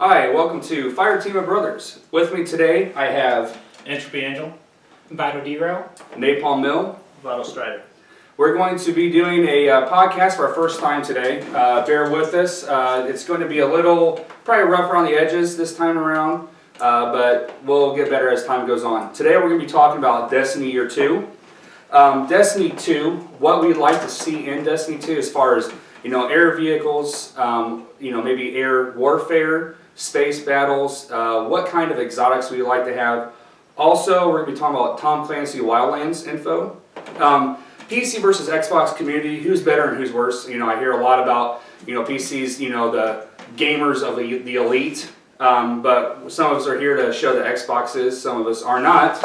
Hi, welcome to Fireteam of Brothers. With me today, I have Entropy Angel, Vital Derail, Napalm Mill. Vital Strider. We're going to be doing a podcast for our first time today. Bear with us. It's going to be a little, probably rough around the edges this time around, but we'll get better as time goes on. Today we're going to be talking about Destiny Year 2. Destiny 2, what we'd like to see in Destiny 2 as far as, air vehicles, maybe air warfare, space battles, what kind of exotics we'd like to have. Also, we're going to be talking about Tom Clancy Wildlands info. PC versus Xbox community, who's better and who's worse. I hear a lot about, PCs, the gamers of the elite. But some of us are here to show that Xbox is, some of us are not.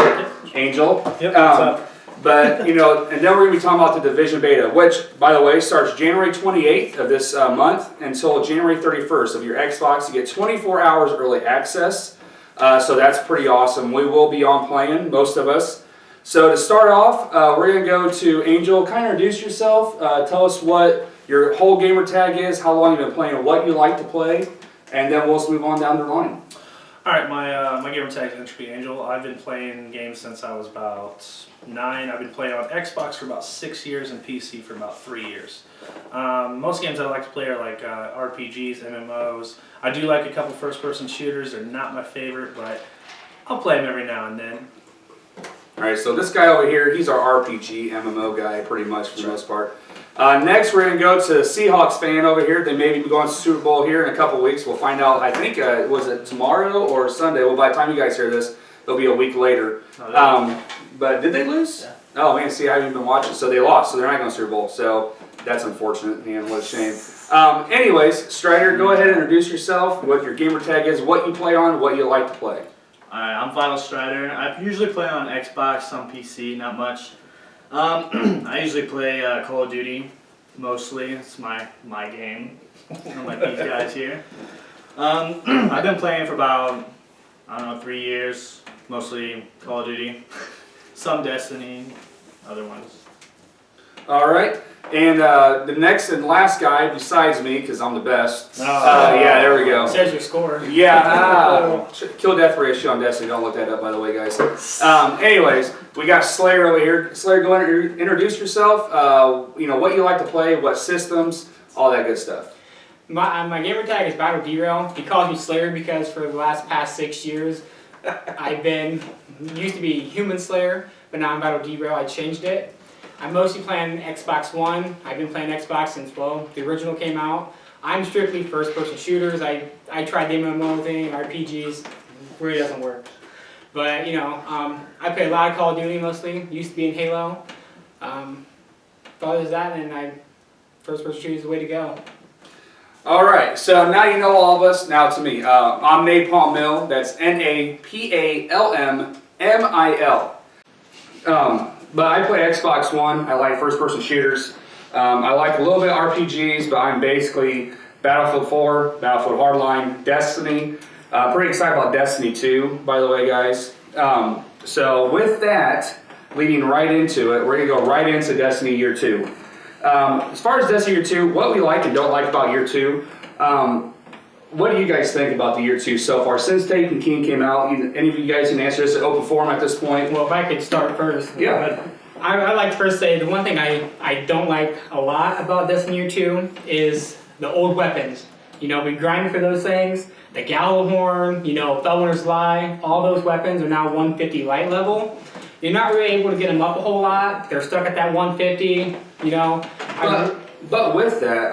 Angel. Yep, what's up? But, and then we're going to be talking about the Division Beta, which, by the way, starts January 28th of this month until January 31st. Of your Xbox, you get 24 hours early access. So that's pretty awesome. We will be on playing, most of us. So to start off, we're going to go to Angel. Kind of introduce yourself. Tell us what your whole gamer tag is, how long you've been playing, what you like to play, and then we'll just move on down the line. Alright, my gamer tag is Entropy Angel. I've been playing games since I was about 9. I've been playing on Xbox for about 6 years and PC for about 3 years. Most games that I like to play are like RPGs, MMOs. I do like a couple first-person shooters. They're not my favorite, but I'll play them every now and then. Alright, so this guy over here, he's our RPG, MMO guy pretty much for the most part. Next, we're going to go to Seahawks fan over here. They may be going to Super Bowl here in a couple weeks. We'll find out, I think, was it tomorrow or Sunday? Well, by the time you guys hear this, it'll be a week later. But did they lose? Yeah. Oh, man, see, I haven't even been watching. So they lost, so they're not going to Super Bowl. So that's unfortunate, man, what a shame. Anyways, Strider, go ahead and introduce yourself, what your gamer tag is, what you play on, what you like to play. Alright, I'm Vital Strider. I usually play on Xbox, some PC, not much. I usually play Call of Duty, mostly. It's my game, unlike these guys here. I've been playing for about, 3 years, mostly Call of Duty. Some Destiny, other ones. Alright, and the next and last guy besides me, because I'm the best. Yeah, there we go. says your score. Yeah, kill death ratio on Destiny. Don't look that up, by the way, guys. Anyways, we got Slayer over here. Slayer, go ahead and introduce yourself. What you like to play, what systems, all that good stuff. My gamer tag is Battle Derail. He calls me Slayer because for the past 6 years, I've been, used to be Human Slayer, but now I'm Battle Derail. I changed it. I'm mostly playing Xbox One. I've been playing Xbox since, the original came out. I'm strictly first-person shooters. I tried the MMO thing, RPGs, really doesn't work. But, I play a lot of Call of Duty mostly. Used to be in Halo. Other than that, first-person shooters is the way to go. Alright, so now you know all of us. Now to me. I'm Napalm Mill. That's Napalmmil. But I play Xbox One. I like first-person shooters. I like a little bit of RPGs, but I'm basically Battlefield 4, Battlefield Hardline, Destiny. Pretty excited about Destiny 2, by the way, guys. So with that, leading right into it, we're going to go right into Destiny Year 2. As far as Destiny Year 2, what we like and don't like about Year 2, what do you guys think about the Year 2 so far? Since Taken King came out, any of you guys can answer this at open forum at this point? Well, if I could start first. Yeah. I'd like to first say the one thing I don't like a lot about Destiny Year 2 is the old weapons. We grinded for those things. The Gallowhorn, Felwinter's Lie, all those weapons are now 150 light level. You're not really able to get them up a whole lot. They're stuck at that 150, But with that,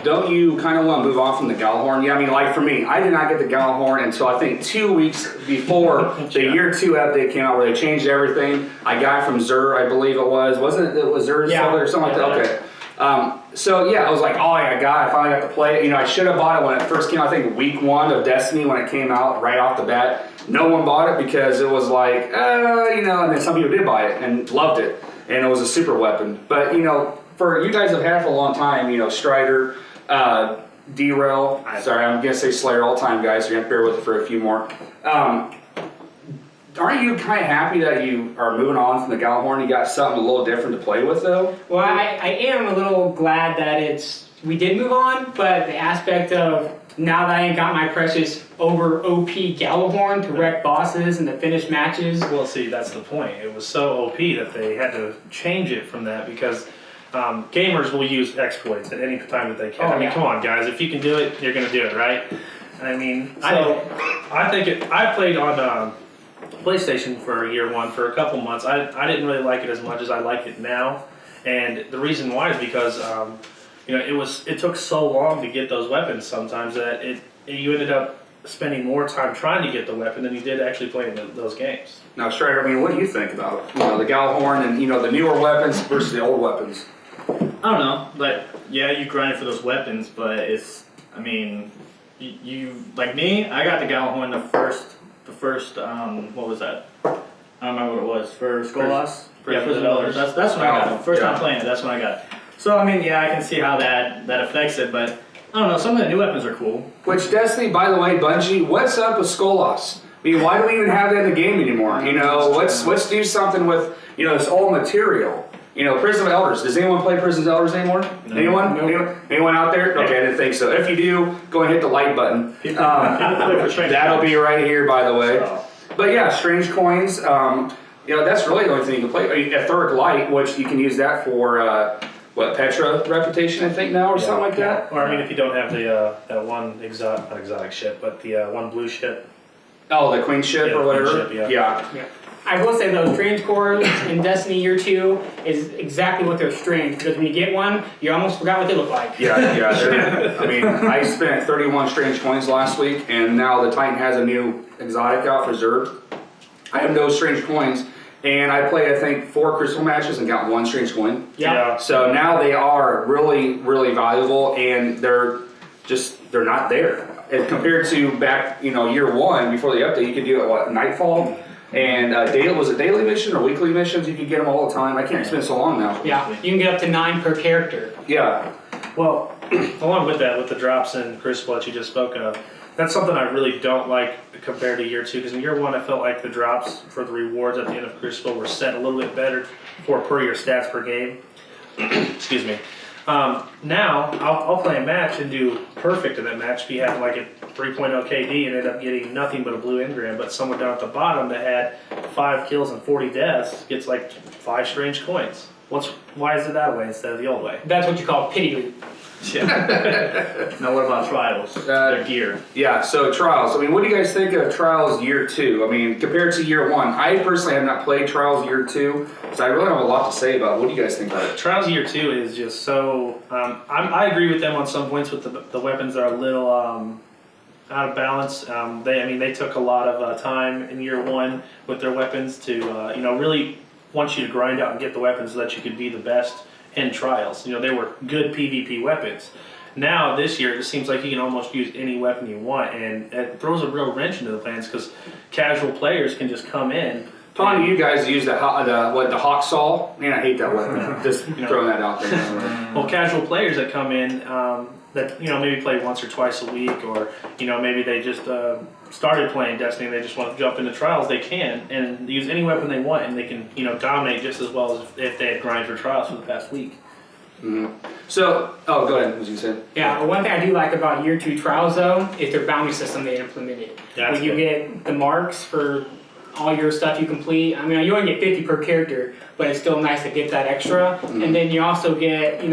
don't you kind of want to move on from the Gallowhorn? Yeah, like for me, I did not get the Gallowhorn until I think 2 weeks before the Year 2 update came out where they changed everything. I got it from Zur, I believe it was. Wasn't it? It was Zur's or something like that? Okay. So yeah, I was like, oh, I finally got to play it. I should have bought it when it first came out, I think week 1 of Destiny when it came out right off the bat. No one bought it because it was like, and then some people did buy it and loved it. And it was a super weapon. But, for you guys have had it for a long time, Strider, Derail, sorry, I'm going to say Slayer all the time, guys, so you're going to bear with it for a few more. Aren't you kind of happy that you are moving on from the Gallowhorn? You got something a little different to play with, though? Well, I am a little glad that we did move on, but the aspect of now that I ain't got my precious over OP Gallahorn to wreck bosses and to finish matches. Well, see, that's the point. It was so OP that they had to change it from that because gamers will use exploits at any time that they can. Oh, I mean, yeah. come on, guys. If you can do it, you're going to do it, right? I mean, I played on PlayStation for year one for a couple months. I didn't really like it as much as I like it now. And the reason why is because it took so long to get those weapons sometimes that you ended up spending more time trying to get the weapon than you did actually playing those games. Now, Strider, I mean, what do you think about the Gallahorn and the newer weapons versus the old weapons? I don't know, but yeah, you grind for those weapons, but you like me. I got the Gallahorn the first what was that? I don't remember what it was for Skolas. Yeah, for the dollars. That's when I got it. First Yeah. time playing it, that's when I got it. So I mean, yeah, I can see how that affects it, but I don't know. Some of the new weapons are cool. Which Destiny, by the way, Bungie, what's up with Skolas? I mean, why do we even have that in the game anymore? Let's do something with this old material. Prison of Elders. Does anyone play Prison of Elders anymore? No. Anyone? Anyone out there? Okay, I didn't think so. If you do, go and hit the like button. That'll be right here, by the way. So, But yeah, strange coins. That's really the only thing you can play. I mean, Etheric Light, which you can use that for Petra reputation, I think now, or something like that. Or I mean, if you don't have the that one not exotic ship, but the one blue ship. Oh, the Queen ship Yeah, or the whatever. Queen ship, Yeah. I will say though, strange cores in Destiny Year 2 is exactly what they're strange, because when you get one, you almost forgot what they look like. Yeah. I mean, I spent 31 strange coins last week, and now the Titan has a new exotic out for Zerg. I have no strange coins, and I played, I think, 4 crystal matches and got 1 strange coin. Yeah. So now they are really, really valuable, and they're not there. And compared to back, year 1 before the update, you could do it Nightfall. And was it daily mission or weekly missions? You can get them all the time. I can't. It's been so long now. Yeah, you can get up to 9 per character. Yeah. Well, along with that, with the drops in Crucible that you just spoke of, that's something I really don't like compared to year 2. Because in year 1, I felt like the drops for the rewards at the end of Crucible were set a little bit better per your stats per game. Excuse me. Now, I'll play a match and do perfect in that match, be having like a 3.0 KD and end up getting nothing but a blue engram, but someone down at the bottom that had 5 kills and 40 deaths gets like 5 strange coins. Why is it that way instead of the old way? That's what you call pity loot. now what about trials? Their gear. Yeah, so Trials. I mean, what do you guys think of Trials Year 2? I mean, compared to Year 1, I personally have not played Trials Year 2, so I really don't have a lot to say about it. What do you guys think about it? Trials Year 2 is just so... I agree with them on some points with the weapons that are a little out of balance. They took a lot of time in Year 1 with their weapons to, really want you to grind out and get the weapons so that you could be the best in Trials. They were good PvP weapons. Now, this year, it seems like you can almost use any weapon you want, and it throws a real wrench into the plans because casual players can just come in. Tony, you guys use the Hawk Saw? Man, I hate that weapon. Just throwing that out there. Well, casual players that come in that maybe play once or twice a week, or maybe they just started playing Destiny and they just want to jump into Trials, they can and use any weapon they want, and they can dominate just as well as if they had grinded for Trials for the past week. Mm-hmm. So, go ahead. What was you saying? Yeah, one thing I do like about Year 2 Trials though is their bounty system they implemented. That's when you get the marks for all your stuff you complete. I mean, you only get 50 per character, but it's still nice to get that extra. Mm-hmm. And then you also get,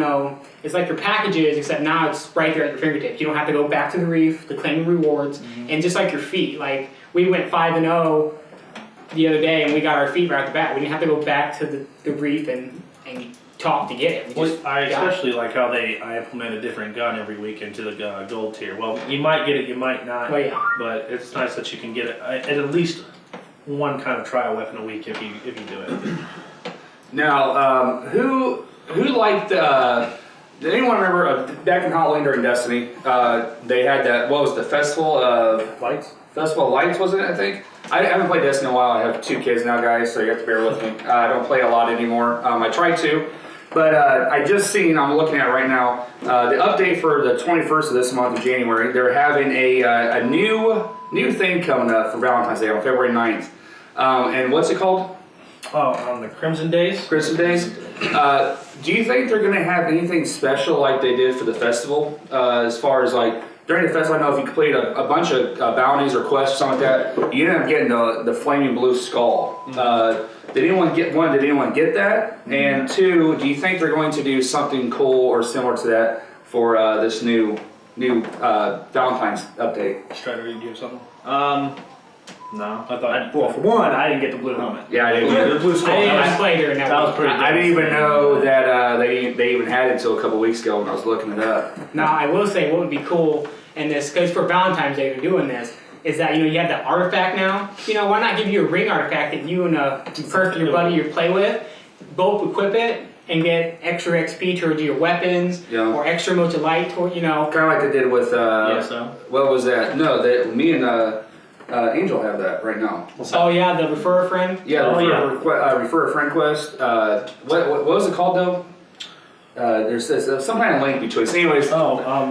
it's like your packages, except now it's right there at your fingertips. You don't have to go back to the reef to claim rewards. Mm-hmm. And just like your feet, like we went 5-0 the other day and we got our feet right off the bat. We didn't have to go back to the reef and talk to get it. I especially like how I implement a different gun every week into the gold tier. Well, you might get it, you might not. Oh, yeah. But it's nice that you can get it at least one kind of trial weapon a week if you do it. Now, who liked? Did anyone remember back in Halloween during Destiny? They had that. What was the Festival of Lights? Festival of Lights? Was it? I think. I haven't played Destiny in a while. I have 2 kids now, guys, so you have to bear with me. I don't play a lot anymore. I try to, but I just seen. I'm looking at it right now. The update for the 21st of this month of January. They're having a new thing coming up for Valentine's Day on February 9th. And what's it called? Oh, on the Crimson Days? Crimson Days. Do you think they're going to have anything special like they did for the festival? As far as like during the festival, I don't know if you completed a bunch of bounties or quests or something like that. You ended up getting the flaming blue skull. Did anyone get one? Did anyone get that? And two, do you think they're going to do something cool or similar to that for this new Valentine's update? Strider, did you have something? No. I thought. Well, for one, I didn't get the blue helmet. Yeah, I didn't. The blue skull. I didn't even play during that. That was pretty. I didn't even know that they even had it until a couple weeks ago when I was looking it up. Now, I will say what would be cool in this, because for Valentine's Day they're doing this, is that, you have the artifact now. Why not give you a ring artifact that you and a person, your buddy you play with, both equip it and get extra XP towards your weapons, or extra motes of light toward, Kind of like they did with, what was that? No, me and Angel have that right now. Oh yeah, the refer a friend? Yeah, refer a friend quest. What was it called though? There's some kind of link between. So anyways,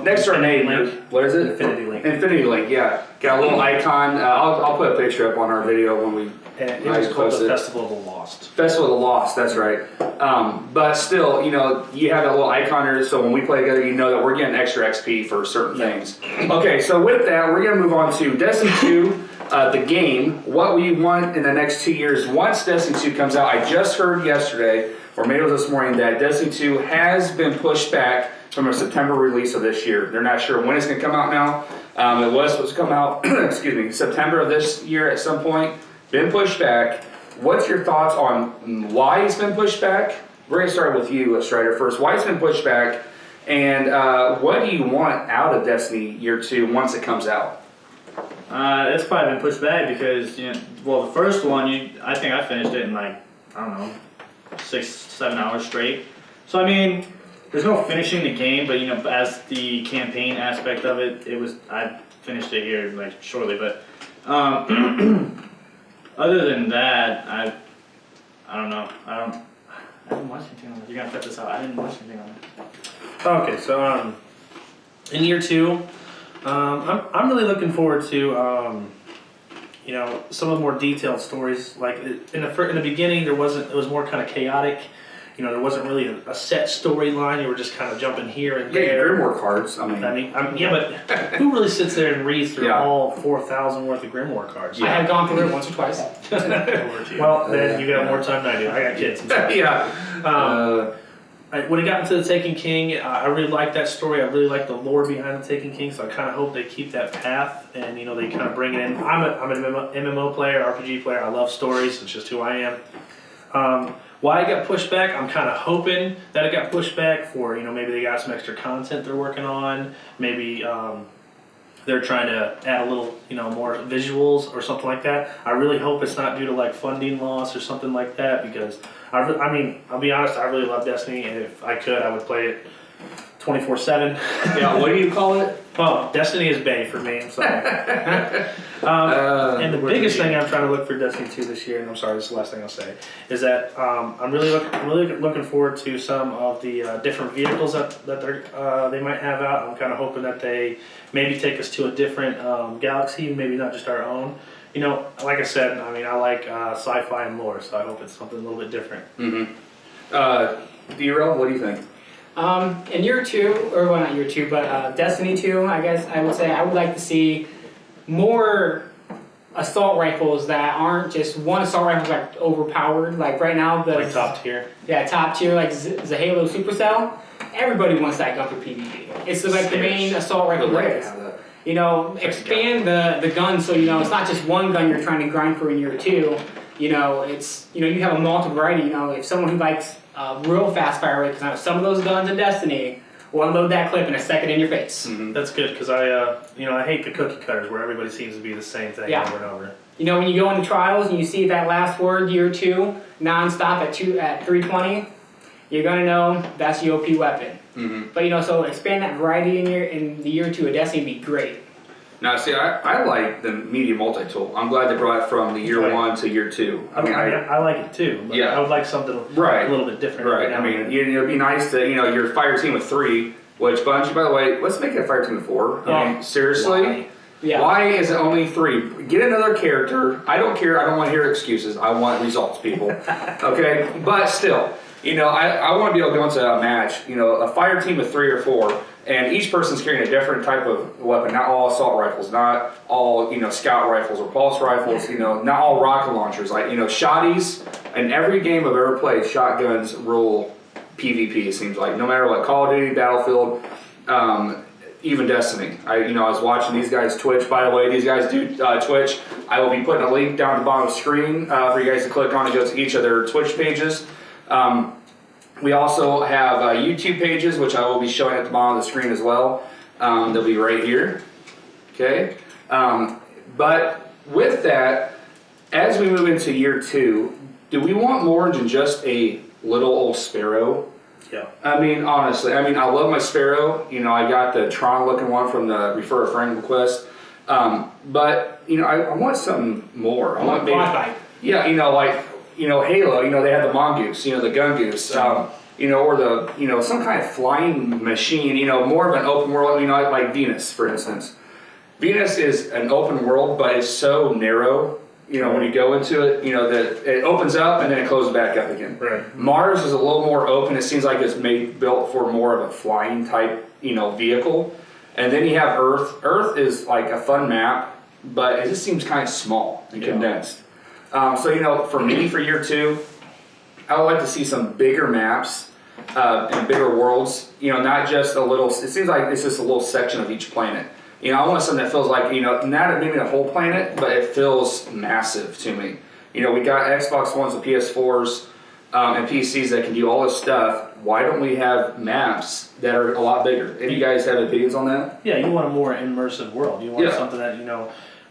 next to our name, what is it? Infinity Link. Infinity Link, yeah. Got a little icon. I'll put a picture up on our video when we. And it was called the Festival of the Lost. Festival of the Lost, that's right. But still, you have that little icon there, so when we play together, you know that we're getting extra XP for certain things. Okay, so with that, we're going to move on to Destiny 2, the game. What we want in the next 2 years once Destiny 2 comes out. I just heard yesterday, or maybe it was this morning, that Destiny 2 has been pushed back from a September release of this year. They're not sure when it's going to come out now. It was supposed to come out, September of this year at some point. Been pushed back. What's your thoughts on why it's been pushed back? We're going to start with you, Strider, first. Why it's been pushed back, and what do you want out of Destiny Year 2 once it comes out? It's probably been pushed back because, the first one, I think I finished it in 6-7 hours straight. So, there's no finishing the game, but, as the campaign aspect of it, I finished it here, shortly, but, other than that, I don't know. I didn't watch anything on it. You're gonna cut this out. I didn't watch anything on it. Okay, so in Year 2, I'm really looking forward to some of the more detailed stories. Like in the beginning, it was more kind of chaotic. There wasn't really a set storyline. You were just kind of jumping here and there. Yeah, Grimoire cards. But who really sits there and reads through all 4,000 worth of Grimoire cards? I have gone through it once or twice. Well, then you got more time than I do. I got kids. When it got into the Taken King, I really liked that story. I really liked the lore behind the Taken King, so I kind of hope they keep that path and they kind of bring it in. I'm an MMO player, RPG player. I love stories. It's just who I am. Why it got pushed back, I'm kind of hoping that it got pushed back for, maybe they got some extra content they're working on. Maybe they're trying to add a little, more visuals or something like that. I really hope it's not due to funding loss or something like that, because I'll be honest, I really love Destiny, and if I could, I would play it 24/7. Yeah, what do you call it? Oh, Destiny is Bay for me. I'm sorry. And the biggest thing I'm trying to look for Destiny 2 this year, and I'm sorry, this is the last thing I'll say, is that I'm really looking forward to some of the different vehicles that they might have out. I'm kind of hoping that they maybe take us to a different galaxy, maybe not just our own. Like I said, I like sci-fi and lore, so I hope it's something a little bit different. D-Rail, what do you think? In Year 2, or well, not Year 2, but Destiny 2, I guess I would say I would like to see more assault rifles that aren't just one assault rifle overpowered. Like right now, the top tier. Yeah, top tier, like the Halo Supercell. Everybody wants that gun for PvP. It's the main assault rifle there is. Expand the gun so it's not just one gun you're trying to grind for in Year 2. It's you have a multi variety. If someone who likes real fast fire rate, because some of those guns in Destiny will unload that clip in a second in your face. Mm-hmm. That's good, because I hate the cookie cutters where everybody seems to be the same thing over and over. When you go into trials and you see that last word Year 2 nonstop at 320, you're gonna know that's the OP weapon. Mm-hmm. But so expand that variety in the Year 2 of Destiny would be great. Now, see, I like the media multi-tool. I'm glad they brought it from the Year 1 to Year 2. I like it too, but I would like something a little bit different. Right. It'd be nice to, your fire team of 3, which Bungie, by the way, let's make it a fire team of 4. Seriously? Why? Yeah. Why is it only 3? Get another character. I don't care. I don't want to hear excuses. I want results, people. Okay? But still, I want to be able to go into a match, a fire team of 3 or 4, And each person's carrying a different type of weapon. Not all assault rifles, not all scout rifles or pulse rifles. Not all rocket launchers. Like shotties. In every game I've ever played, shotguns rule PvP. It seems like no matter what, Call of Duty, Battlefield, even Destiny. I was watching these guys Twitch. By the way, these guys do Twitch. I will be putting a link down at the bottom of the screen for you guys to click on to go to each of their Twitch pages. We also have YouTube pages, which I will be showing at the bottom of the screen as well. They'll be right here. Okay. But with that, as we move into year 2, do we want more than just a little old Sparrow? Yeah. I mean, honestly, I love my Sparrow. I got the Tron looking one from the Refer a Friend request. But, I want something more. I want maybe, yeah, Halo, they have the Mongoose, the Gun Goose, or the, some kind of flying machine, more of an open world, like Venus, for instance. Venus is an open world, but it's so narrow, when you go into it, that it opens up and then it closes back up again. Right. Mars is a little more open. It seems like it's built for more of a flying type, vehicle. And then you have Earth. Earth is like a fun map, but it just seems kind of small and condensed. So, for me, for year 2, I would like to see some bigger maps and bigger worlds. Not just a little, it seems like it's just a little section of each planet. I want something that feels like, not maybe the whole planet, but it feels massive to me. We got Xbox Ones and PS4s and PCs that can do all this stuff. Why don't we have maps that are a lot bigger? Any of you guys have opinions on that? Yeah, you want a more immersive world. You want something that,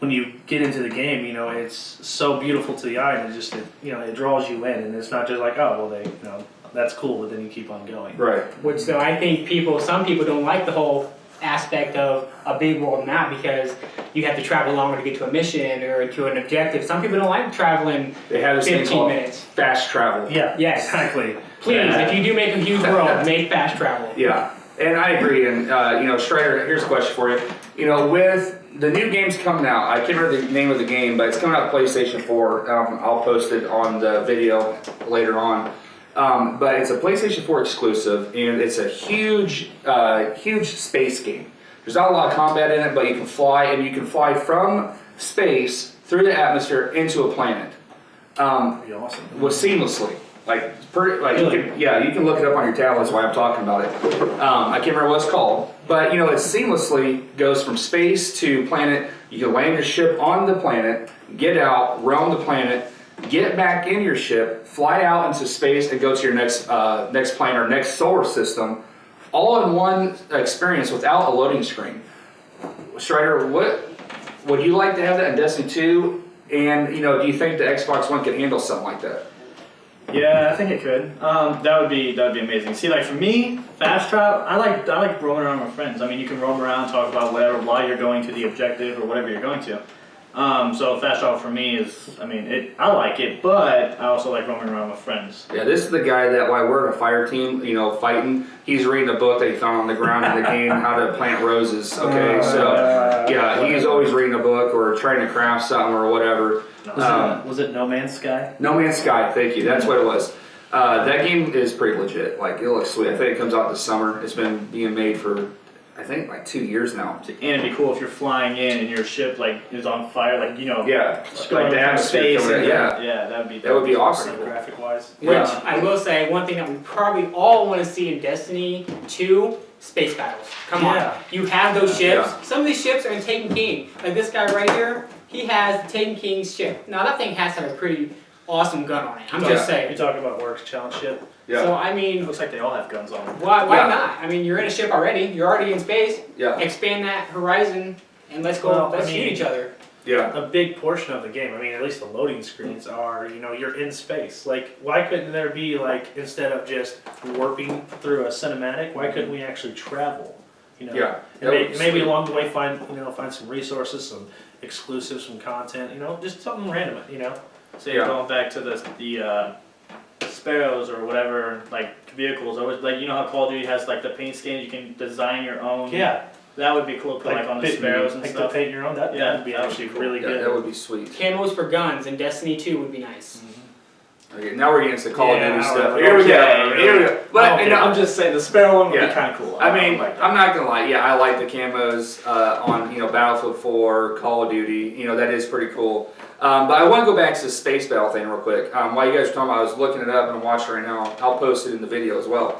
when you get into the game, it's so beautiful to the eye, and it draws you in, and it's not just like, oh, well, that's cool, but then you keep on going. Right. Which, though, I think some people don't like the whole aspect of a big world map because you have to travel longer to get to a mission or to an objective. Some people don't like traveling They have this thing 15 called minutes. fast travel. Yeah, Yes. exactly. Please, if you do make a huge world, make fast travel. Yeah, and I agree. And Strider, here's a question for you. With the new games coming out, I can't remember the name of the game, but it's coming out PlayStation 4. I'll post it on the video later on. But it's a PlayStation 4 exclusive, and it's a huge space game. There's not a lot of combat in it, but you can fly, and you can fly from space through the atmosphere into a planet. That'd be awesome. Seamlessly. You can look it up on your tablet. That's why I'm talking about it. I can't remember what it's called, but it seamlessly goes from space to planet. You can land your ship on the planet, get out, roam the planet, get back in your ship, fly out into space, and go to your next planet or next solar system, all in one experience without a loading screen. Strider, what would you like to have that in Destiny 2? And do you think the Xbox One could handle something like that? Yeah, I think it could. That would be amazing. See, like for me, fast travel, I like roaming around with friends. You can roam around, talk about whatever while you're going to the objective or whatever you're going to. So fast travel for me is, I like it, but I also like roaming around with friends. Yeah, this is the guy that while we're in a fire team, fighting, he's reading a book that he found on the ground in the game, How to Plant Roses. Okay, he's always reading a book or trying to craft something or whatever. Was it No Man's Sky? No Man's Sky, thank you. That's what it was. That game is pretty legit. It looks sweet. I think it comes out this summer. It's been being made for, I think, 2 years now. And it'd be cool if you're flying in and your ship is on fire, Yeah, going the atmosphere. Yeah, that would be awesome. Graphic wise. Which I will say, one thing that we probably all want to see in Destiny 2, space battles. Come on. You have those ships. Yeah. Some of these ships are in Taken King. Like this guy right here, he has Taken King's ship. Now that thing has to have a pretty awesome gun on it. I'm just saying. You're talking about Works Challenge ship? Yeah. So It looks like they all have guns on them. why not? You're in a ship already. You're already in space. Yeah. Expand that horizon and let's go. Let's shoot each other. Yeah. A big portion of the game, at least the loading screens are, you're in space. Why couldn't there be, instead of just warping through a cinematic, why couldn't we actually travel? Yeah. And maybe along the way find some resources, some exclusives, some content, just something random, So you're going back to the Sparrows or whatever, vehicles. Always how Call of Duty has the paint skins, you can design your own. Yeah. That would be cool, put on the Sparrows and stuff. To paint your own, that would be actually cool. really Yeah, good. that would be sweet. Camos for guns in Destiny 2 would be nice. Okay, now we're getting into the Call of Yeah, Duty I don't stuff. know. Here we go. Okay, Here we go. But okay. and I'm just saying the Sparrow one would Yeah. be kind of cool. I mean, like that. I'm not gonna lie. Yeah, I like the camos on Battlefield 4, Call of Duty. That is pretty cool. But I want to go back to the space battle thing real quick. While you guys were talking about, I was looking it up and I'm watching it right now. I'll post it in the video as well.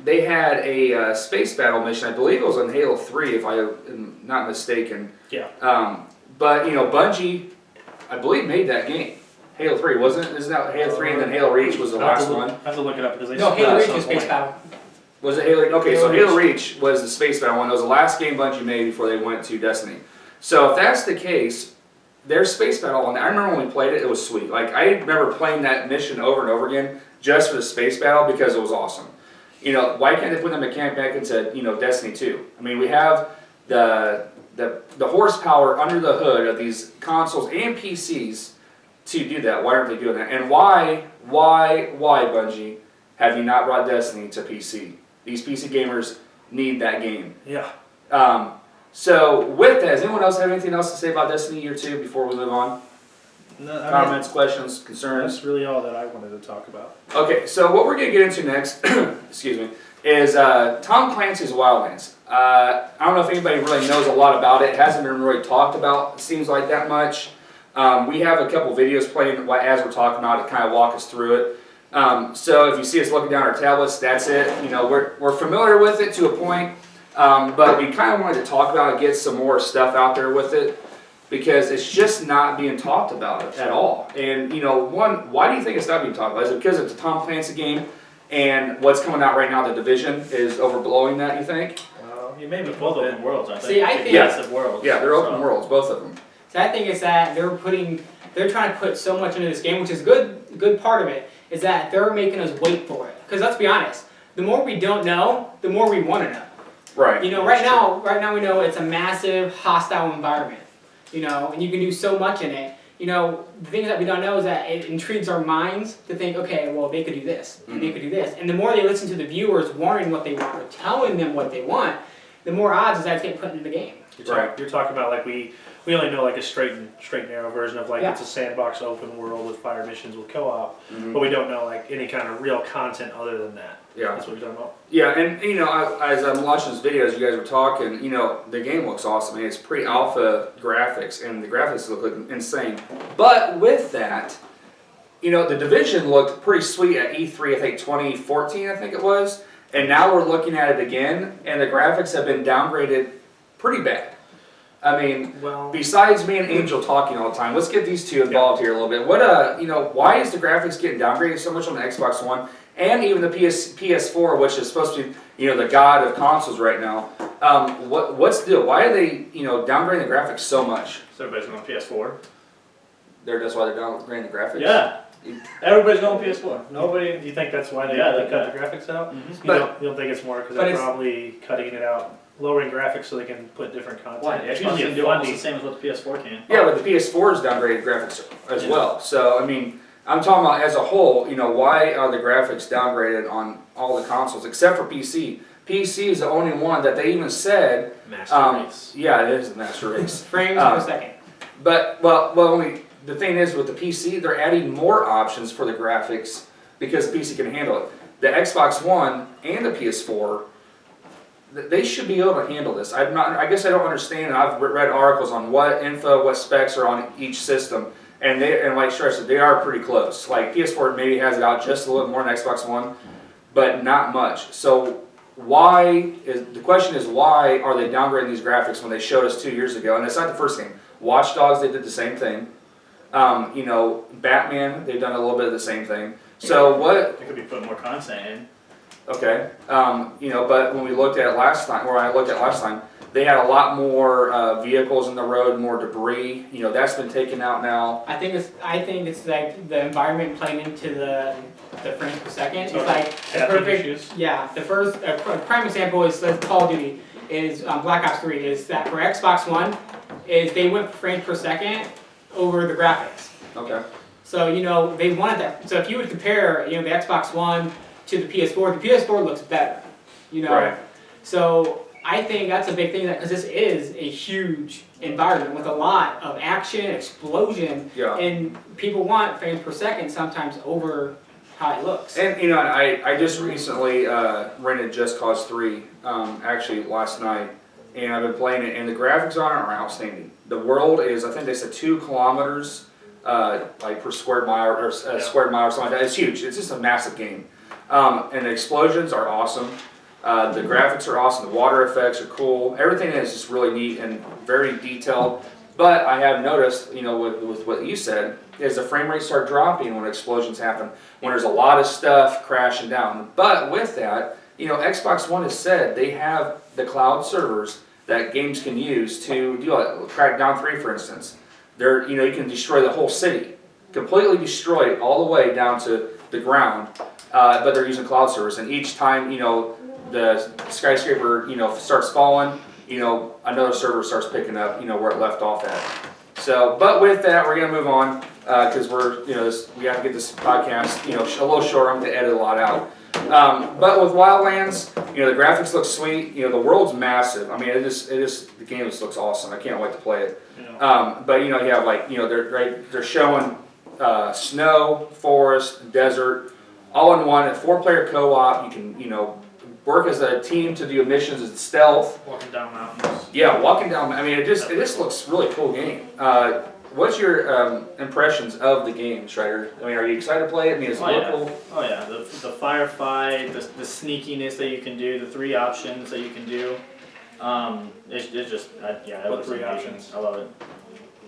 They had a space battle mission. I believe it was on Halo 3, if I am not mistaken. Yeah. But Bungie, I believe, made that game. Halo 3, wasn't it? Isn't that Halo 3 and then Halo Reach was the last one? I have to look it up because they No, said Halo that Reach at is some space point. battle. Was it Halo? Okay, so Halo Halo Reach was the space battle one. That was the last game Bungie made before they went to Destiny. So if that's the case, their space battle, and I remember when we played it, it was sweet. Like, I remember playing that mission over and over again just for the space battle because it was awesome. Why can't they put the mechanic back into Destiny 2? I mean, we have the horsepower under the hood of these consoles and PCs to do that. Why aren't they doing that? And why, Bungie, have you not brought Destiny to PC? These PC gamers need that game. Yeah. So with that, does anyone else have anything else to say about Destiny Year 2 before we move on? No, I mean, Comments, questions, concerns? that's really all that I wanted to talk about. Okay, so what we're going to get into next, excuse me, is Tom Clancy's Wildlands. I don't know if anybody really knows a lot about it. It hasn't been really talked about, it seems like, that much. We have a couple videos playing as we're talking about it, kind of walk us through it. So if you see us looking down our tablets, that's it. We're familiar with it to a point, but we kind of wanted to talk about it, get some more stuff out there with it, because it's just not being talked about at all. And why do you think it's not being talked about? Is it because it's a Tom Clancy game, and what's coming out right now, The Division, is overblowing that? You think? You made me Both open worlds, I think. See, I think- Massive worlds. Yeah, they're open worlds, both of them. So I think it's that they're trying to put so much into this game, which is good part of it, is that they're making us wait for it. Because let's be honest, the more we don't know, the more we want to know. Right. Right now we know it's a massive hostile environment. And you can do so much in it. The things that we don't know is that it intrigues our minds to think, okay, well, they could do this, and they could do this. And the more they listen to the viewers wanting what they want, or telling them what they want, the more odds is that it's getting put into the game. You're talking about like we only know like a straight and narrow version of like Yeah. it's a sandbox open world with fire missions with co-op, Mhm. but we don't know like any kind of real content other than that. Yeah. That's what you're talking about. Yeah, and as I'm watching this video, as you guys were talking, the game looks awesome. I mean, it's pre-alpha graphics, and the graphics look insane. But with that, the Division looked pretty sweet at E3, I think 2014, I think it was. And now we're looking at it again, and the graphics have been downgraded pretty bad. I mean, Well, besides me and Angel talking all the time, let's get these two involved here a little bit. Why is the graphics getting downgraded so much on the Xbox One and even the PS4, which is supposed to be, the god of consoles right now? What's the deal? Why are they, downgrading the graphics so much? So everybody's going PS4. That's why they're downgrading the graphics. Yeah. Everybody's going PS4. Nobody. do you think that's why they Yeah, cut the graphics out? Mhm. You don't think it's more because But they're it's- probably cutting it out, lowering graphics so they can put different content? Why? It's Xbox usually can a do almost funny. the same as what the PS4 can. Yeah, but the PS4's downgraded graphics as well. So, I mean, I'm talking about as a whole, why are the graphics downgraded on all the consoles except for PC? PC is the only one that they even said, Master race. yeah, it is the master race. Frames per second. But, the thing is with the PC, they're adding more options for the graphics because the PC can handle it. The Xbox One and the PS4, they should be able to handle this. I guess I don't understand, and I've read articles on what info, what specs are on each system, and like Shrek said, they are pretty close. Like PS4 maybe has it out just a little more than Xbox One, but not much. So the question is why are they downgrading these graphics when they showed us 2 years ago? And it's not the first game. Watch Dogs, they did the same thing. Batman, they've done a little bit of the same thing. So what? They could be putting more content in. Okay, but when we looked at it last time, they had a lot more vehicles in the road, more debris. That's been taken out now. I think it's like the environment playing into the frames per second. It's like the Tapping perfect. issues. Yeah, the first prime example is Call of Duty. Is Black Ops 3 is that for Xbox One is they went frames per second over the graphics. Okay. So they wanted that. So if you would compare the Xbox One to the PS4 looks better. Right. So I think that's a big thing because this is a huge environment with a lot of action, explosion, Yeah. and people want frames per second sometimes over how it looks. And you know, I just recently rented Just Cause 3, actually last night, and I've been playing it, and the graphics on it are outstanding. The world is, I think they said 2 kilometers like per square mile or square mile or something like that. It's huge. It's just a massive game, and the explosions are awesome. The graphics are awesome. The water effects are cool. Everything is just really neat and very detailed. But I have noticed, you know, with what you said, is the frame rates start dropping when explosions happen, when there's a lot of stuff crashing down. But with that, you know, Xbox One has said they have the cloud servers that games can use to do like Crackdown 3, for instance. They're, you know, you can destroy the whole city, completely destroy it all the way down to the ground. But they're using cloud servers, and each time, you know, the skyscraper, you know, starts falling, you know, another server starts picking up, you know, where it left off at. So, but with that, we're gonna move on because we're, you know, we have to get this podcast, you know, a little short. I'm gonna edit a lot out. But with Wildlands, you know, the graphics look sweet. You know, the world's massive. I mean, the game just looks awesome. I can't wait to play it. Yeah. But you know, you have like, you know, they're showing snow, forest, desert, all in one. A 4-player co-op. You can, you know, work as a team to do missions and stealth. Walking down mountains. Yeah, walking down. I mean, it just looks really cool game. What's your impressions of the game, Strider? I mean, are you excited to play it? I mean, it's local. Oh yeah, the firefight, the sneakiness that you can do, the 3 options that you can do. It's just yeah, it What looks 3 amazing. options? I love it.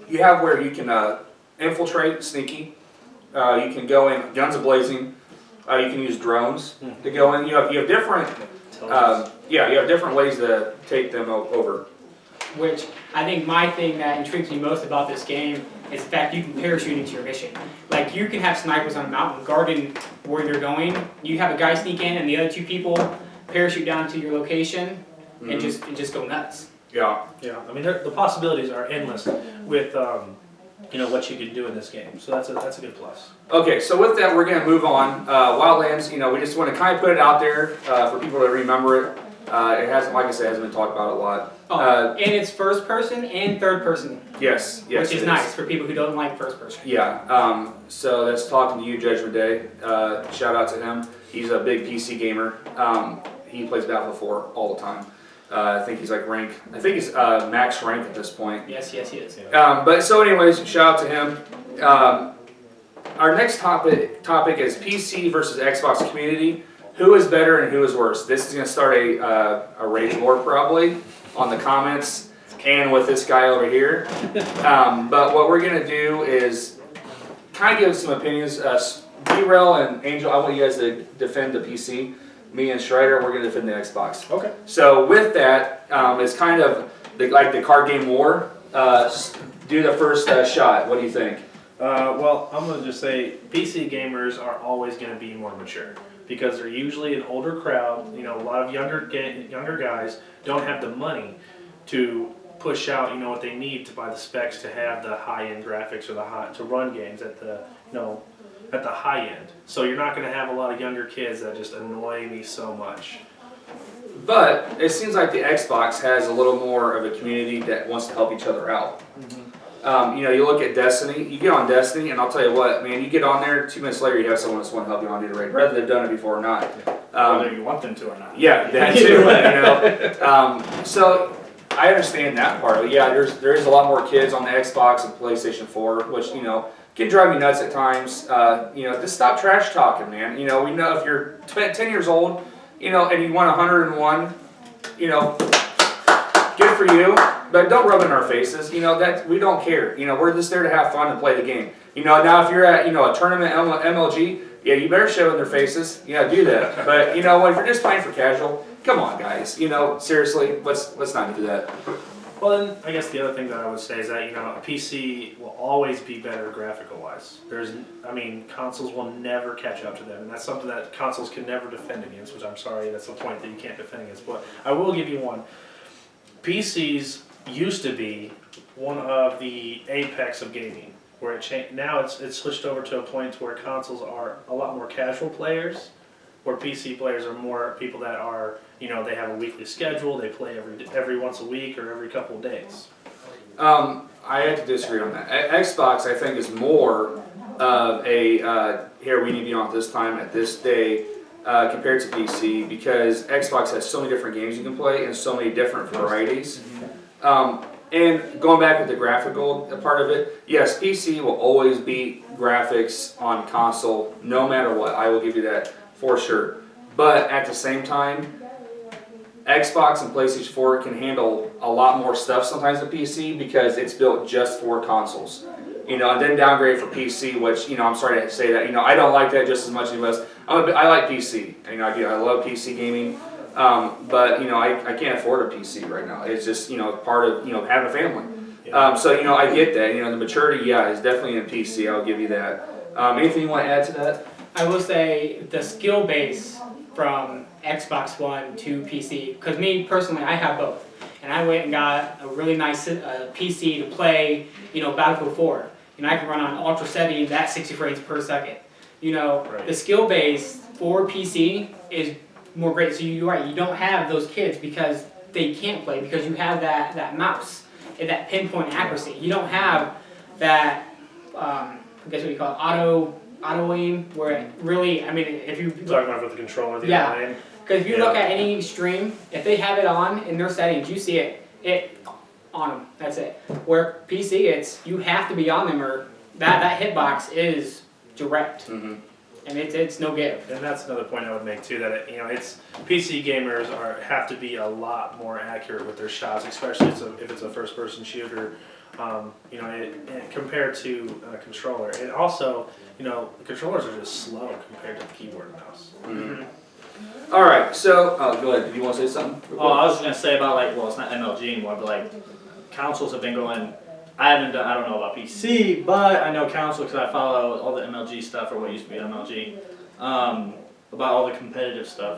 You have where you can infiltrate, sneaky. You can go in guns a-blazing. You can use drones to go in. You have different. Yeah, you have different ways to take them over. Which I think my thing that intrigues me most about this game is the fact you can parachute into your mission. Like you can have snipers on a mountain guarding where you're going. You have a guy sneak in and the other 2 people parachute down to your location and just go nuts. Yeah. Yeah, I mean, the possibilities are endless with you know, what you can do in this game. So that's a good plus. Okay, so with that, we're going to move on. Wildlands, you know, we just want to kind of put it out there for people to remember it. It hasn't, like I said, hasn't been talked about a lot. And it's first person and third person. Yes, Which is nice for people who don't like first person. Yeah, so that's talking to you, Judgment Day. Shout out to him. He's a big PC gamer. He plays Battlefield 4 all the time. I think he's like max rank at this point. Yes, he is. But so anyways, shout out to him. Our next topic is PC versus Xbox community. Who is better and who is worse? This is going to start a rage war probably on the comments and with this guy over here. But what we're going to do is kind of give some opinions. B-Rel and Angel, I want you guys to defend the PC. Me and Schreider, we're going to defend the Xbox. Okay. So with that, it's kind of like the card game war. Do the first shot. What do you think? Well, I'm going to just say PC gamers are always going to be more mature because they're usually an older crowd. You know, a lot of younger guys don't have the money to push out, you know, what they need to buy the specs to have the high-end graphics or to run games at the, you know, at the high end. So you're not going to have a lot of younger kids that just annoy me so much. But it seems like the Xbox has a little more of a community that wants to help each other out. You know, you look at Destiny, you get on Destiny, and I'll tell you what, man, you get on there, 2 minutes later you have someone that's want to help you on the raid, whether they've done it before or not. Whether you want them to or not. Yeah, that too, you know. So I understand that part of it. Yeah, there is a lot more kids on the Xbox and PlayStation 4, which, you know, can drive me nuts at times. You know, just stop trash talking, man. You know, we know if you're 10 years old, you know, and you want 101, you know, good for you. But don't rub it in our faces. You know, that we don't care. You know, we're just there to have fun and play the game. You know, now if you're at, you know, a tournament MLG, yeah, you better show it in their faces. Yeah, do that. But you know, if you're just playing for casual, come on, guys. You know, seriously, let's not do that. Well, then I guess the other thing that I would say is that, you know, a PC will always be better graphical-wise. I mean, consoles will never catch up to them, and that's something that consoles can never defend against, which I'm sorry, that's the point that you can't defend against. But I will give you one. PCs used to be one of the apex of gaming, where now it's switched over to a point where consoles are a lot more casual players where PC players are more people that are, they have a weekly schedule, they play every once a week or every couple of days. I have to disagree on that. Xbox, I think, is more of a here we need to be on at this time at this day compared to PC, because Xbox has so many different games you can play and so many different varieties. And going back with the graphical part of it, yes, PC will always beat graphics on console no matter what. I will give you that for sure. But at the same time, Xbox and PlayStation 4 can handle a lot more stuff sometimes than PC because it's built just for consoles. And then downgrade for PC, which, I'm sorry to say that, I don't like that just as much as you must. I like PC. I love PC gaming. But I can't afford a PC right now. It's just part of having a family. So I get that. The maturity, is definitely in PC. I'll give you that. Anything you want to add to that? I will say the skill base from Xbox One to PC, because me personally, I have both, and I went and got a really nice PC to play Battlefield 4. I can run on ultra settings at 60 frames per second. Right. The skill base for PC is more great. So you're right, you don't have those kids because they can't play, because you have that mouse and that pinpoint accuracy. You don't have that, I guess what you call it, auto aim, where it really, if you Talking about with the controller, the Yeah. aim. because if you look at any stream, if they have it on in their settings, you see it on them. That's it. Where PC, it's you have to be on them, or that hitbox is direct, and it's no give. And that's another point I would make too. That it's PC gamers have to be a lot more accurate with their shots, especially if it's a first-person shooter. Compared to a controller, and also the controllers are just slow compared to the keyboard and mouse. All right. So go ahead. Did you want to say something? Oh, I was just gonna say about it's not MLG anymore, but consoles have been going. I don't know about PC, but I know console because I follow all the MLG stuff, or what used to be MLG. About all the competitive stuff.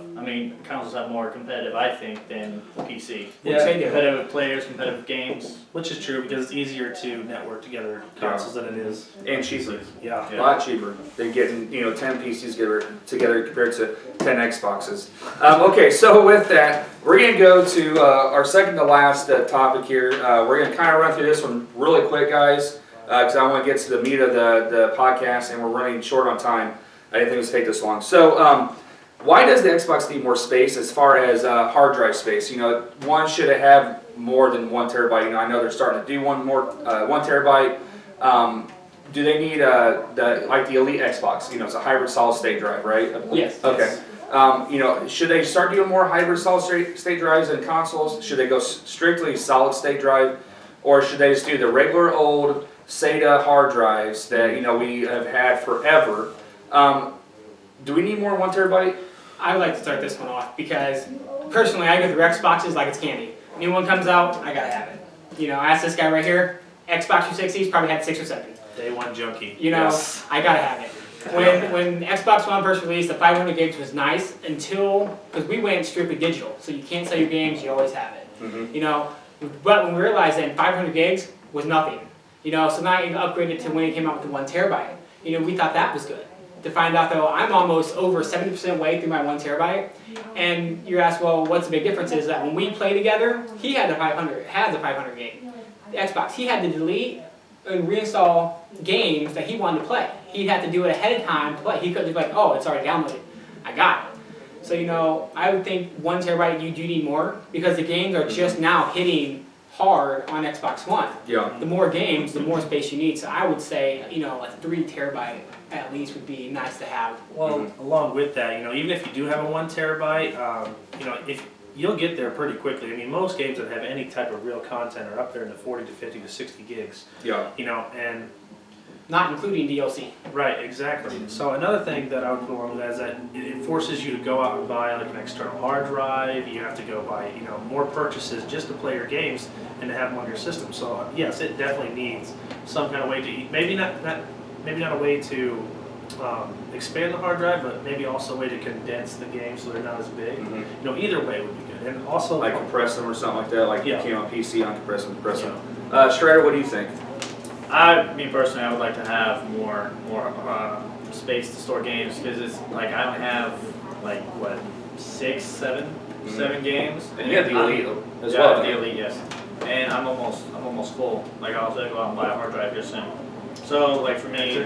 Consoles have more competitive, I think, than PC. Competitive players, competitive games. Which is true because it's easier to network together consoles than it is. And cheaper. Yeah. A lot cheaper than getting 10 PCs together compared to 10 Xboxes. Okay, so with that, we're going to go to our second to last topic here. We're going to kind of run through this one really quick, guys, because I want to get to the meat of the podcast, and we're running short on time. I didn't think it would take this long. So, why does the Xbox need more space as far as hard drive space? One should have more than 1 terabyte. I know they're starting to do 1 terabyte. Do they need the Elite Xbox? It's a hybrid solid state drive, right? Yes. Okay. Should they start doing more hybrid solid state drives in consoles? Should they go strictly solid state drive, or should they just do the regular old SATA hard drives that we have had forever? Do we need more 1 terabyte? I would like to start this one off because personally, I go through Xboxes like it's candy. New one comes out, I gotta have it. I asked this guy right here, Xbox 360's probably had 6 or 7. Day one junkie. Yes. I gotta have it. When Xbox One first released, the 500 gigs was nice because we went strictly digital, so you can't sell your games, you always have it. But when we realized that 500 gigs was nothing, so now you upgraded to when it came out with the 1 terabyte. We thought that was good. To find out though, I'm almost over 70% way through my 1 terabyte, and you're asked, well, what's the big difference? Is that when we play together, he had the 500 gig. The Xbox, he had to delete and reinstall games that he wanted to play. He'd have to do it ahead of time to play. He couldn't just be like, oh, it's already downloaded. I got it. So I would think 1 terabyte you do need more because the games are just now hitting hard on Xbox One. Yeah. The more games, the more space you need. So I would say, a 3 terabyte at least would be nice to have. Well, along with that, even if you do have a 1 terabyte, if you'll get there pretty quickly. Most games that have any type of real content are up there in the 40 to 50 to 60 gigs. Yeah. And not including DLC. right, exactly. So another thing that I would put along with that is that it forces you to go out and buy an external hard drive. You have to go buy more purchases just to play your games and to have them on your system. So yes, it definitely needs some kind of way to maybe not a way to expand the hard drive, but maybe also a way to condense the games so they're not as big. Either way would be good. And also Like compress them or something like that, like Yeah. you came on PC, uncompress them, compress them. Strider, what do you think? Me personally, I would like to have more space to store games because it's I don't have like what, 6, 7, 7 games. And you have the Elite as yeah, well. the Elite, yes. And I'm almost full. Like I'll go out and buy a hard drive just soon. So like for me,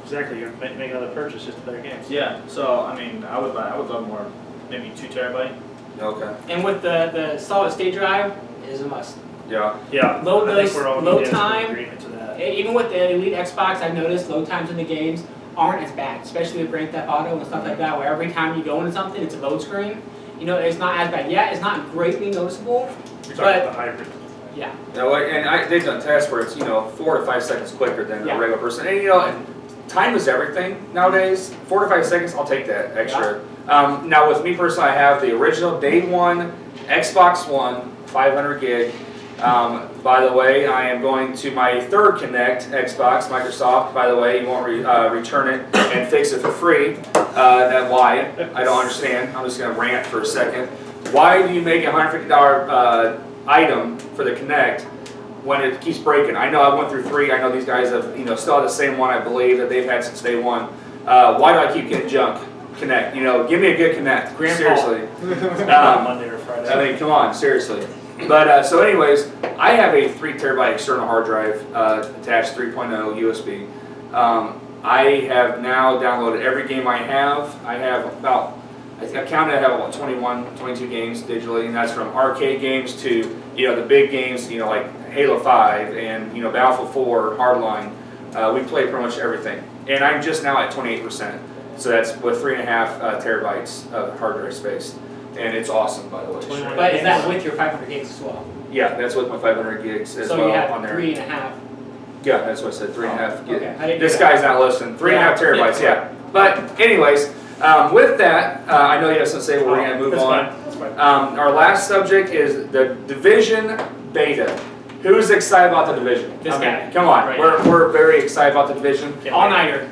Exactly. You're making another purchase just to play your games. yeah. So I mean, I would love more, maybe 2 terabyte. Okay. And with the solid state drive, it is a must. Yeah. Yeah. Load I think those- we're all load in time. agreement to that. Even with the Elite Xbox, I've noticed load times in the games aren't as bad, especially with Grand Theft Auto and stuff like that, where every time you go into something, it's a load screen. You know, it's not as bad. Yeah, it's not greatly noticeable. You're talking But- about the hybrid. Yeah. You know, they've done tests where it's 4 to 5 seconds quicker than Yeah. a regular person. And and time is everything nowadays. 4 to 5 seconds, I'll take that extra. Now with me personally, I have the original day one Xbox One 500 gig. By the way, I am going to my third Kinect Xbox, Microsoft. By the way, you won't return it and fix it for free. That why? I don't understand. I'm just going to rant for a second. Why do you make a $150 item for the Kinect when it keeps breaking? I know I went through 3. I know these guys have still have the same one, I believe, that they've had since day one. Why do I keep getting junk? Kinect. Give me a good Kinect. Grandpa. Seriously. Monday or Friday. I mean, come on, seriously. But so anyways, I have a 3 terabyte external hard drive attached 3.0 USB. I have now downloaded every game I have. I have about, I counted, I have about 21, 22 games digitally, and that's from arcade games to the big games, like Halo 5 and Battlefield 4, Hardline. We play pretty much everything, and I'm just now at 28%. So that's with 3.5 terabytes of hard drive space. And it's awesome, by the way. But is that with your 500 gigs as well? Yeah, that's with my 500 gigs as So well you have on there. 3.5. Yeah, that's what I said, 3.5. Okay, I didn't This know that. guy's not listening. 3.5 terabytes, yeah. But anyways, with that, I know you have something to say, but we're going to move That's on. fine. That's fine. Our last subject is the Division beta. Who's excited about the Division? This guy. Come on, Right. we're very excited about the Division. All-nighter.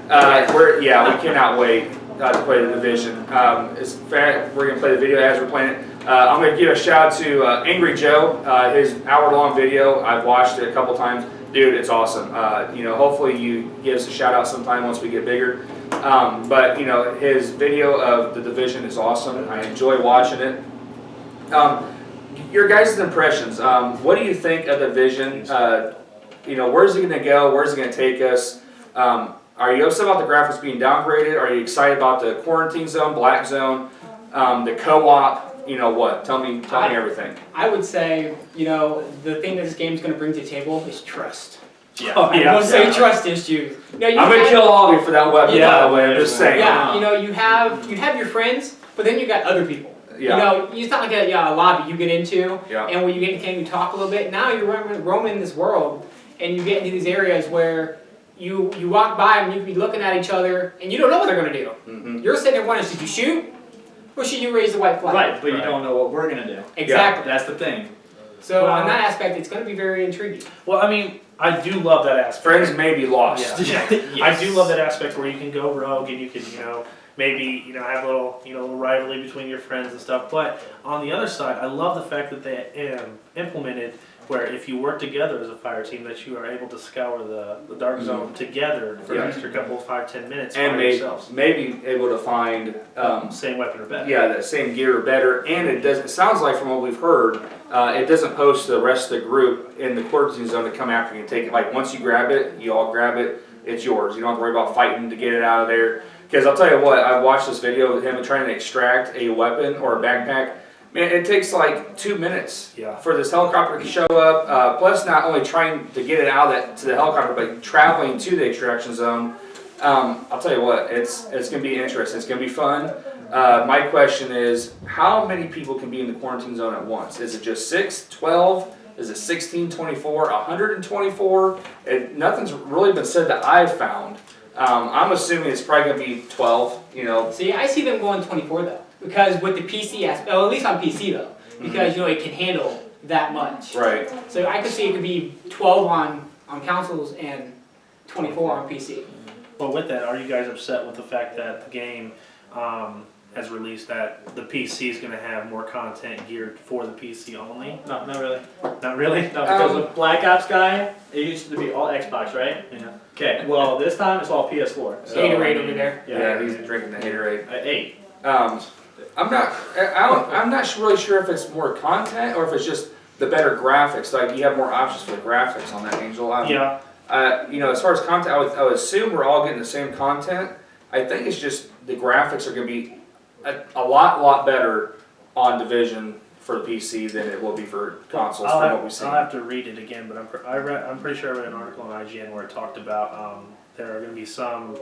We cannot wait to play the Division. We're going to play the video as we're playing it. I'm going to give a shout out to Angry Joe. His hour-long video, I've watched it a couple times. Dude, it's awesome. Hopefully you give us a shout out sometime once we get bigger. But his video of the Division is awesome. I enjoy watching it. Your guys' impressions. What do you think of the Division? Where's it going to go? Where's it going to take us? Are you upset about the graphics being downgraded? Are you excited about the quarantine zone, black zone, the co-op? What? Tell me everything. I would say, the thing that this game's going to bring to the table is trust. Yeah. Oh, I'm going to say trust issues. I'm going to kill all of you for that weapon, Yeah. by the way. I'm just saying. Yeah, you have your friends, but then you got other people. Yeah. It's not like a lobby you get into, Yeah. and when you get into game, you talk a little bit. Now you're roaming this world, and you get into these areas where you walk by them, you can be looking at each other, and you don't know what they're going to do. Mm-hmm. You're sitting there wondering, should you shoot, or should you raise the white flag? Right, but you don't know what we're gonna do. Exactly. That's the thing. So Well, on that aspect, it's going to be very intriguing. Well, I mean, I do love that aspect. Friends may be lost. Yeah. I do love that aspect where you can go rogue and you can, maybe, have a little rivalry between your friends and stuff. But on the other side, I love the fact that they implemented where if you work together as a fire team, that you are able to scour the dark zone together for an extra couple of 5-10 minutes And by yourselves. maybe able to find Same weapon or better. the same gear or better, and it sounds like from what we've heard, it doesn't post the rest of the group in the quarantine zone to come after you and take it. Like once you grab it, you all grab it, it's yours. You don't have to worry about fighting to get it out of there. Because I'll tell you what, I watched this video of him trying to extract a weapon or a backpack. Man, it takes like 2 minutes for this helicopter to show up. Plus, not only trying to get it out to the helicopter, but traveling to the extraction zone. I'll tell you what, it's going to be interesting. It's going to be fun. My question is, how many people can be in the quarantine zone at once? Is it just 6, 12? Is it 16, 24, 124? Nothing's really been said that I've found. I'm assuming it's probably going to be 12, See, I see them going 24 though, because with the PC aspect, at least on PC though, because it can handle that much. Right. So I could see it could be 12 on consoles and 24 on PC. Well, with that, are you guys upset with the fact that the game has released that the PC is going to have more content geared for the PC only? No, not really. Not really? No, because with Black Ops guy, it used to be all Xbox, right? Yeah. Okay, well this time it's all PS4. So, Gatorade over there. Yeah, he's drinking the Haterade. 8. I'm not really sure if it's more content or if it's just the better graphics. Like you have more options for the graphics on that Angel. Yeah. As far as content, I would assume we're all getting the same content. I think it's just the graphics are going to be a lot better on Division for the PC than it will be for consoles from what we've seen. I'll have to read it again, but I'm pretty sure I read an article on IGN where it talked about there are going to be some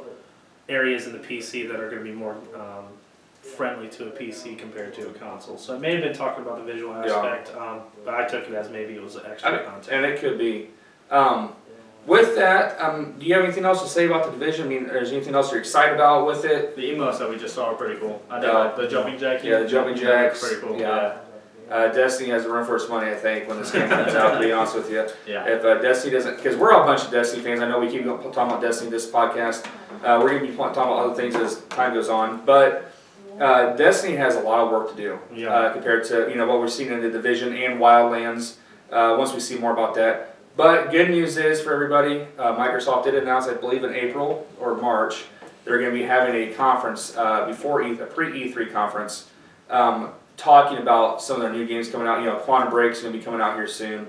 areas in the PC that are going to be more friendly to a PC compared to a console. So it may have been talking about the visual aspect, but I took it as maybe it was extra content. And it could be. With that, do you have anything else to say about the Division? I mean, is there anything else you're excited about with it? The emotes that we just saw are pretty cool. I think the jumping jack. Yeah, the jumping jacks. Pretty cool. Yeah. Destiny has to run for its money, I think, when this game comes out, to be honest with you. Yeah. If Destiny doesn't, because we're all a bunch of Destiny fans. I know we keep talking about Destiny this podcast. We're going to be talking about other things as time goes on. But Destiny has a lot of work to do compared to what we're seeing in the Division and Wildlands. Once we see more about that. But good news is for everybody, Microsoft did announce, I believe in April or March, they're going to be having a conference a pre-E3 conference, talking about some of their new games coming out. Quantum Break's going to be coming out here soon,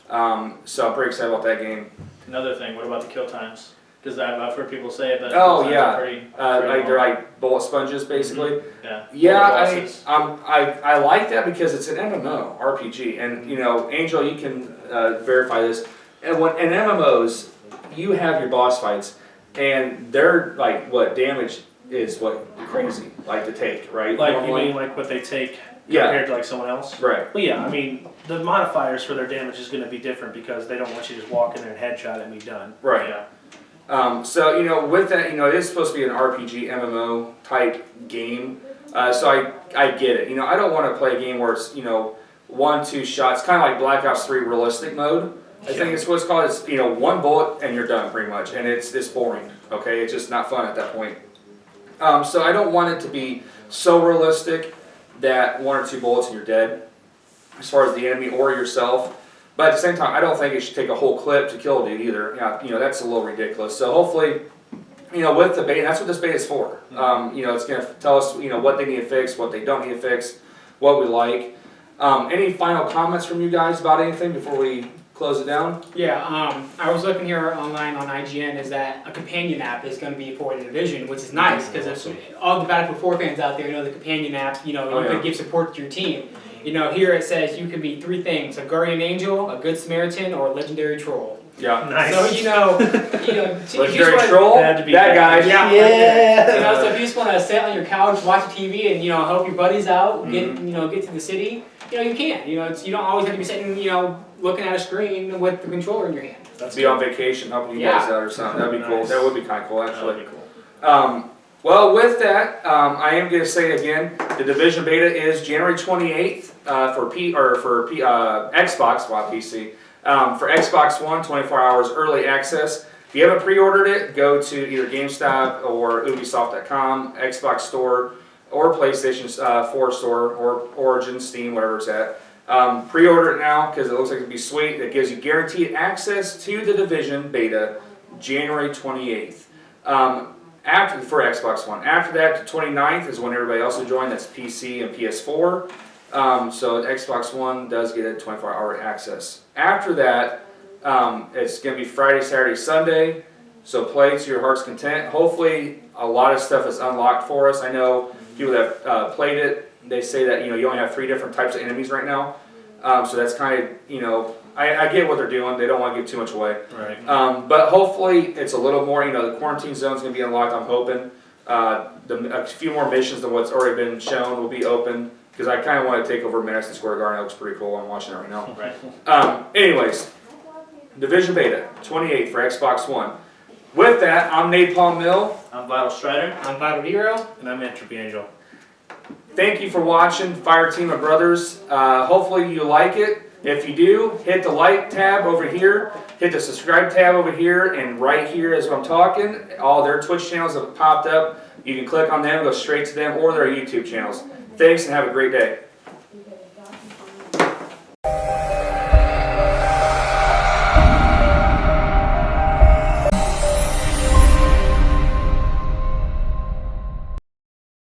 so I'm pretty excited about that game. Another thing, what about the kill times? Because I've heard people say it, but oh kill times yeah, are pretty they're like bullet sponges basically. Mm-hmm. I like that because it's an MMO RPG, and Angel, you can verify this. And when in MMOs, you have your boss fights, and they're like damage is crazy to take, right? Like normally. you mean like what they take compared to like someone else? Right. Well, yeah, I mean the modifiers for their damage is going to be different because they don't want you to just walk in there and headshot it and be done. Right. Yeah. So with that, it is supposed to be an RPG MMO type game. So I get it. I don't want to play a game where it's 1-2 shots, kind of like Black Ops 3 realistic mode. I think it's what's called. It's one bullet and you're done pretty much, and it's boring. Okay, it's just not fun at that point. So I don't want it to be so realistic that 1 or 2 bullets and you're dead, as far as the enemy or yourself. But at the same time, I don't think it should take a whole clip to kill a dude either. That's a little ridiculous. So hopefully, with the beta, that's what this beta is for. It's going to tell us, what they need to fix, what they don't need to fix, what we like. Any final comments from you guys about anything before we close it down? Yeah, I was looking here online on IGN is that a companion app is going to be for the Division, which is nice because all the Battlefield 4 fans out there the companion app, you can give support to your team. Here it says you can be 3 things: a guardian angel, a good Samaritan, or a legendary troll. Yeah, nice. So legendary troll, that guy. Yeah. So if you just want to sit on your couch, watch TV, and help your buddies out, get to the city, you can. You don't always have to be sitting, looking at a screen with the controller in your hand. Be on vacation helping you guys out or something. That'd be cool. That would be kind of cool, actually. That would be cool. Well, with that, I am going to say again, the Division beta is January 28th for Xbox, PC. For Xbox One, 24 hours early access. If you haven't pre-ordered it, go to either GameStop or Ubisoft.com, Xbox Store, or PlayStation 4 Store, or Origin, Steam, whatever it's at. Pre-order it now because it looks like it'd be sweet. It gives you guaranteed access to the Division beta January 28th. For Xbox One. After that, the 29th is when everybody else will join. That's PC and PS4. So Xbox One does get a 24-hour access. After that, it's going to be Friday, Saturday, Sunday. So play to your heart's content. Hopefully, a lot of stuff is unlocked for us. I know people that have played it, they say that you only have 3 different types of enemies right now. So that's kind of I get what they're doing. They don't want to give too much away. Right. But hopefully it's a little more. The quarantine zone's going to be unlocked. I'm hoping a few more missions than what's already been shown will be open because I kind of want to take over Madison Square Garden. It looks pretty cool. I'm watching it right now. Right. Anyways, Division beta 28 for Xbox One. With that, I'm Napalm Mill. I'm Vital Strider. I'm Vital Hero. And I'm Entropy Angel. Thank you for watching Fireteam of Brothers. Hopefully you like it. If you do, hit the like tab over here, hit the subscribe tab over here, and right here as I'm talking, all their Twitch channels have popped up. You can click on them, go straight to them, or their YouTube channels. Thanks and have a great day.